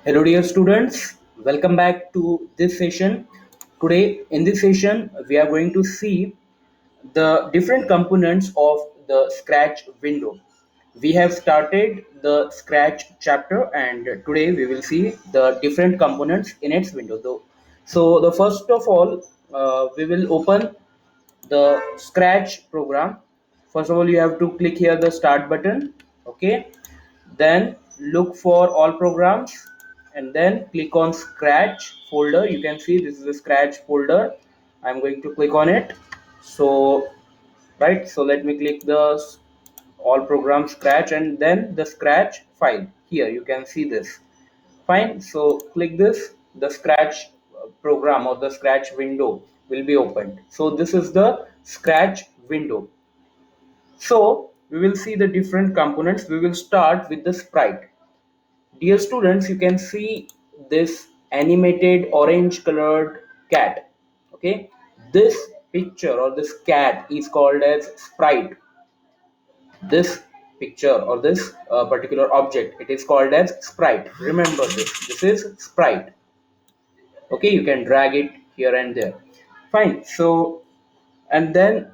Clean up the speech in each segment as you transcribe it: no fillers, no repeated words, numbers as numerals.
Hello, dear students. Welcome back to this session. Today, in this session, we are going to see the different components of the Scratch window. We have started the Scratch chapter, and today we will see the different components in its window. So, the first of all, we will open the Scratch program. First of all, you have to click here the Start button. Okay, then look for all programs and then click on Scratch folder. You can see this is the Scratch folder. I'm going to click on it. So right, so let me click the all program Scratch and then the Scratch file. Here you can see this. Fine, so click this. The Scratch program or the Scratch window will be opened. So this is the Scratch window. So we will see the different components. We will start with the sprite. Dear students, you can see this animated orange colored cat. Okay, this picture or this cat is called as sprite. This picture or this particular object, it is called as sprite. Remember this. This is sprite. Okay, you can drag it here and there. Fine. So and then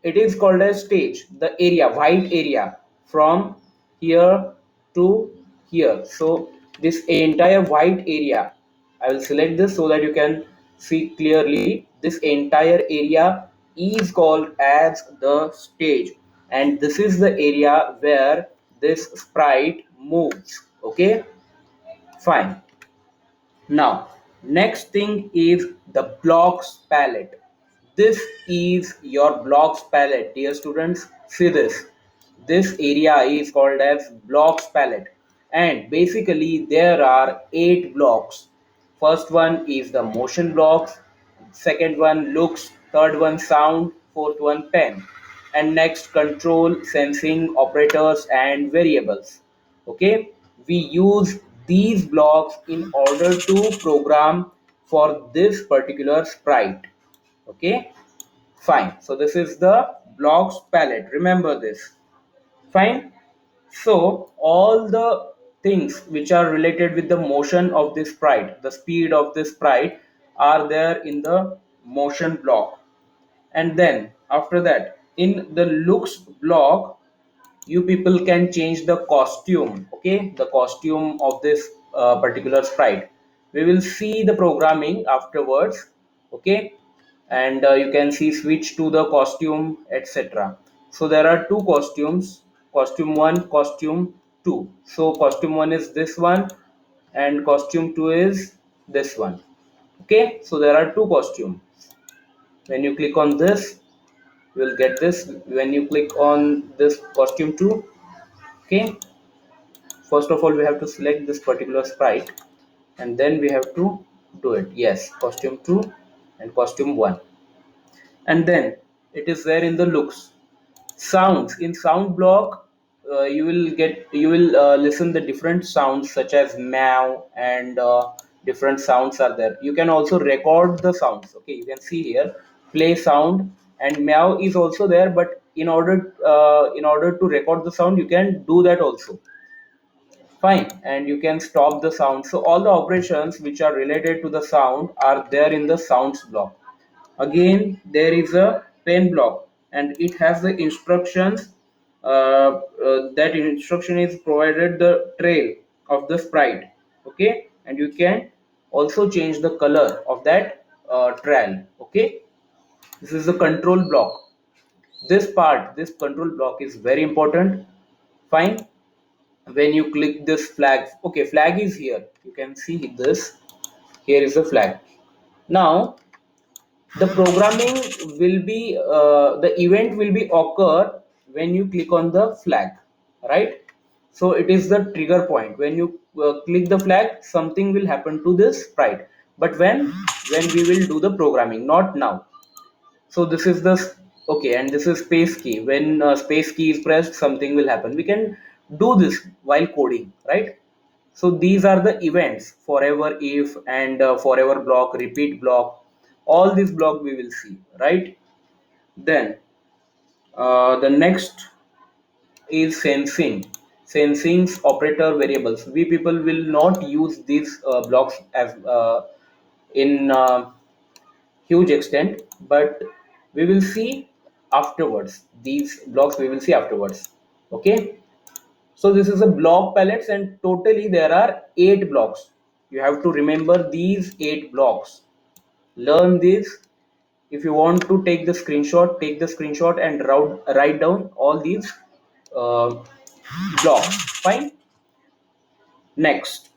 it is called as stage, the area, white area from here to here. So this entire white area, I will select this so that you can see clearly. This entire area is called as the stage, and this is the area where this sprite moves. Okay, fine. Now, next thing is the blocks palette. This is your blocks palette, dear students. See this. This area is called as blocks palette, and basically there are 8 blocks. First one is the motion blocks, second one looks, third one sound, fourth one pen, and next control, sensing, operators, and variables. Okay, we use these blocks in order to program for this particular sprite. Okay, fine. So this is the blocks palette. Remember this. Fine. So all the things which are related with the motion of this sprite, the speed of this sprite, are there in the motion block. And then after that, in the looks block, you people can change the costume. Okay, the costume of this particular sprite. We will see the programming afterwards. Okay, and you can see switch to the costume, etc. So there are two costumes, costume 1, costume 2. So costume 1 is this one and costume 2 is this one. Okay, so there are two costumes. When you click on this, you will get this. When you click on this costume 2, okay, first of all we have to select this particular sprite and then we have to do it. Yes, costume 2 and costume 1. And then it is there in the looks. Sounds, in sound block, you will listen the different sounds such as meow and different sounds are there. You can also record the sounds. Okay, you can see here play sound and meow is also there, but in order to record the sound you can do that also. Fine, and you can stop the sound. So all the operations which are related to the sound are there in the sounds block. Again, there is a pen block and it has the instructions. That instruction is provided the trail of the sprite. Okay, and you can also change the color of that trail. Okay, this is the control block. This control block is very important. Fine, when you click this flag, okay, flag is here, you can see this. Here is the flag. Now the programming will be the event will be occur when you click on the flag, right? So it is the trigger point. When you click the flag, something will happen to this sprite, but when we will do the programming, not now. So this is the okay, and this is space key. When space key is pressed, something will happen. We can do this while coding, right? So these are the events: forever, if, and forever block, repeat block. All these block we will see, right? Then the next is sensing. sensings, operator, variables. We people will not use these blocks as in huge extent, but we will see afterwards. These blocks we will see afterwards. Okay, so this is a block palettes, and totally there are 8 blocks. You have to remember these 8 blocks. Learn this. If you want to take the screenshot, take the screenshot and write down all these uh, blocks. Fine. Next,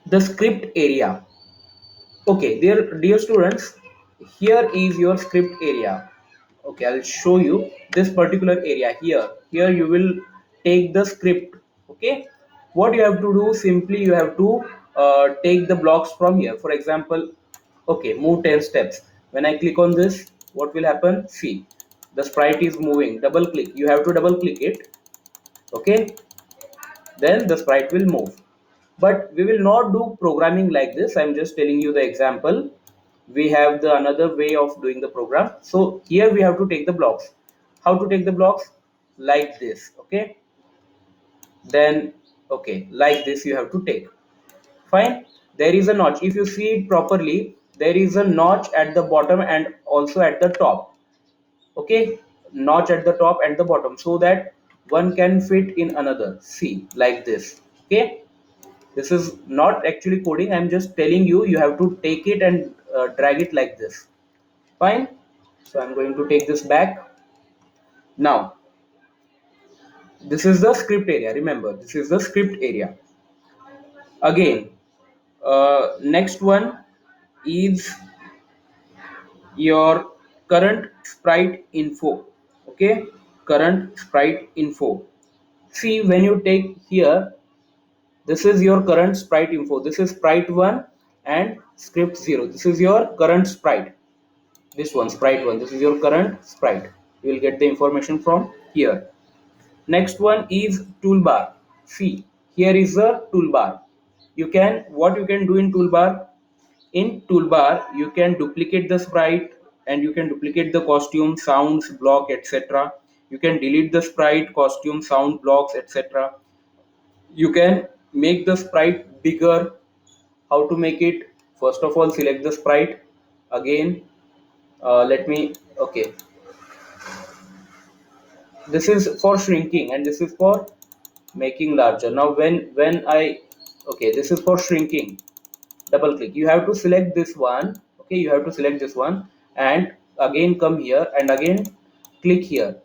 the script area. Okay, dear students, here is your script area. Okay, I'll show you this particular area here. Here you will take the script. Okay, what you have to do, simply you have to take the blocks from here. For example, okay, move 10 steps. When I click on this, what will happen? See, the sprite is moving. Double click. You have to double click it. Okay, then the sprite will move. But we will not do programming like this. I'm just telling you the example. We have the another way of doing the program. So here we have to take the blocks. How to take the blocks? Like this. Okay, then okay, like this you have to take. Fine. There is a notch. If you see it properly, there is a notch at the bottom and also at the top. Okay, notch at the top and the bottom, so that one can fit in another. See, like this. Okay, this is not actually coding. I'm just telling you, you have to take it and drag it like this. Fine. So I'm going to take this back. Now this is the script area. Remember, this is the script area. Again, next one is your current sprite info. Okay, current sprite info. See, when you take here, this is your current sprite info. This is sprite 1 and script 0. This is your current sprite. This one, sprite 1. This is your current sprite. You will get the information from here. Next one is toolbar. See, here is the toolbar. What you can do in toolbar? In toolbar, you can duplicate the sprite and you can duplicate the costume, sounds, block, etc. You can delete the sprite, costume, sound, blocks, etc. You can make the sprite bigger. How to make it? First of all, select the sprite. Again, let me, okay, this is for shrinking and this is for making larger. Now when I okay, this is for shrinking. Double click. You have to select this one. Okay, you have to select this one and again come here and again click here.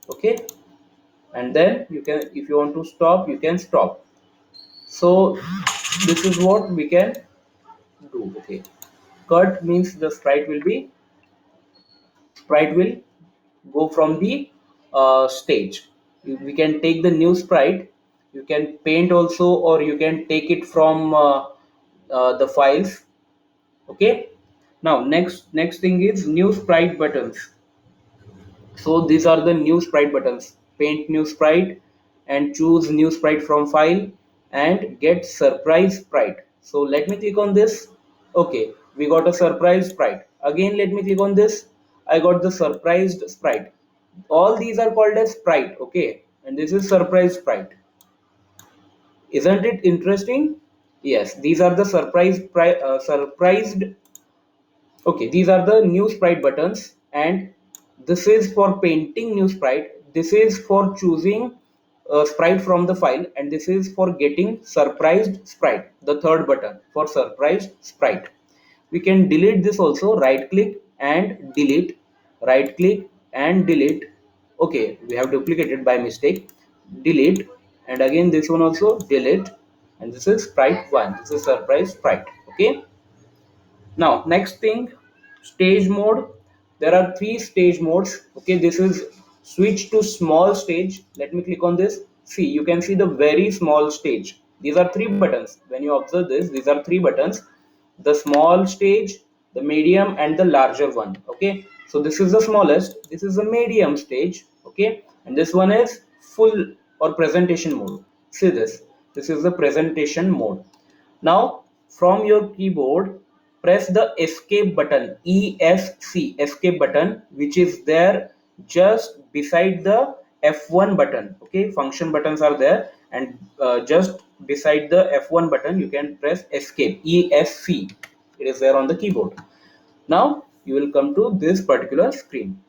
Okay, and then you can, if you want to stop, you can stop. So this is what we can do. Okay, cut means the sprite will go from the stage. We can take the new sprite. You can paint also, or you can take it from the files. Okay, now next thing is new sprite buttons. So these are the new sprite buttons. Paint new sprite and choose new sprite from file and get surprise sprite. So let me click on this. Okay, we got a surprise sprite. Again, let me click on this. I got the surprised sprite. All these are called as sprite. Okay, and this is surprise sprite. Isn't it interesting? Yes, these are the surprised. Okay, these are the new sprite buttons, and this is for painting new sprite. This is for choosing a sprite from the file, and this is for getting surprised sprite, the third button for surprised sprite. We can delete this also. Right click and delete, right click and delete. Okay, we have duplicated by mistake. Delete, and again this one also delete, and this is sprite 1. This is surprise sprite. Okay, now next thing, stage mode. There are 3 stage modes. Okay, this is switch to small stage. Let me click on this. See, you can see the very small stage. These are 3 buttons. When you observe this, these are 3 buttons: the small stage, the medium, and the larger one. Okay, so this is the smallest, this is the medium stage. Okay, and this one is full or presentation mode. See this is the presentation mode. Now from your keyboard, press the escape button, ESC, escape button, which is there just beside the F1 button. Okay, function buttons are there, and just beside the F1 button you can press escape, ESC. It is there on the keyboard. Now you will come to this particular screen,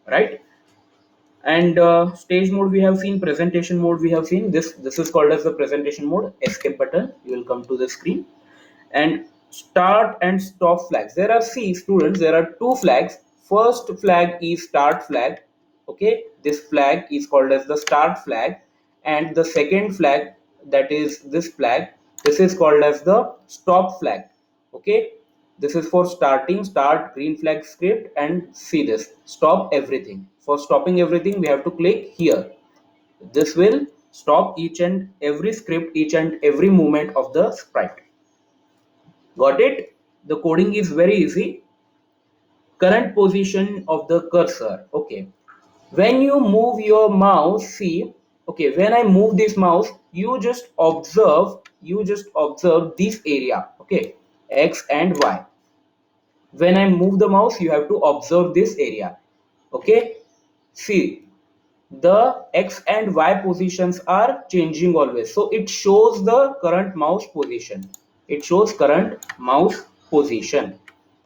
right? And stage mode we have seen, presentation mode we have seen. This is called as the presentation mode. Escape button, you will come to the screen. And start and stop flags, there are, see students, there are two flags. First flag is start flag. Okay, this flag is called as the start flag. And the second flag, that is this flag, this is called as the stop flag. Okay, this is for starting, start green flag script, and see this stop everything. For stopping everything we have to click here. This will stop each and every script, each and every movement of the sprite. Got it? The coding is very easy. Current position of the cursor. Okay. When you move your mouse, see, okay, when I move this mouse, you just observe this area. Okay, X and Y. When I move the mouse, you have to observe this area. Okay. See, the X and Y positions are changing always. So it shows the current mouse position. It shows current mouse position,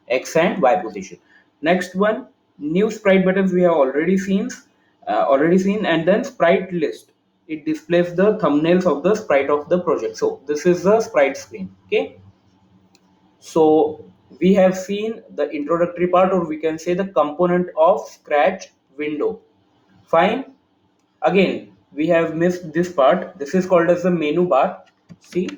X and Y position. Next one, new sprite buttons we have already seen, and then sprite list. It displays the thumbnails of the sprite of the project. So this is the sprite screen. Okay. So we have seen the introductory part, or we can say the component of Scratch window. Fine. Again, we have missed this part. This is called as the menu bar. See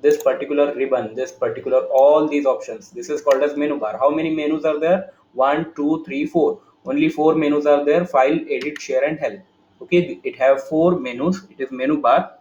this particular ribbon, this particular, all these options. This is called as menu bar. How many menus are there? One, two, three, four. Only four menus are there: file, edit, share, and help. Okay, it have four menus. It is menu bar.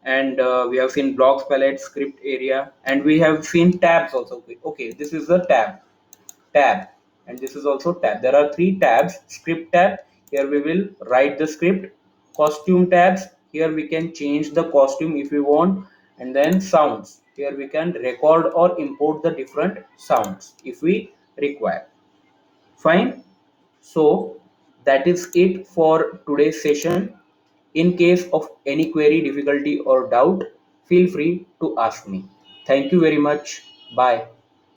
And we have seen blocks, palette, script area, and we have seen tabs also. Okay, this is the tab, and this is also tab. There are three tabs. Script tab, here we will write the script. Costume tabs, here we can change the costume if we want. And then sounds, here we can record or import the different sounds if we require. Fine. So that is it for today's session. In case of any query, difficulty, or doubt, feel free to ask me. Thank you very much. Bye.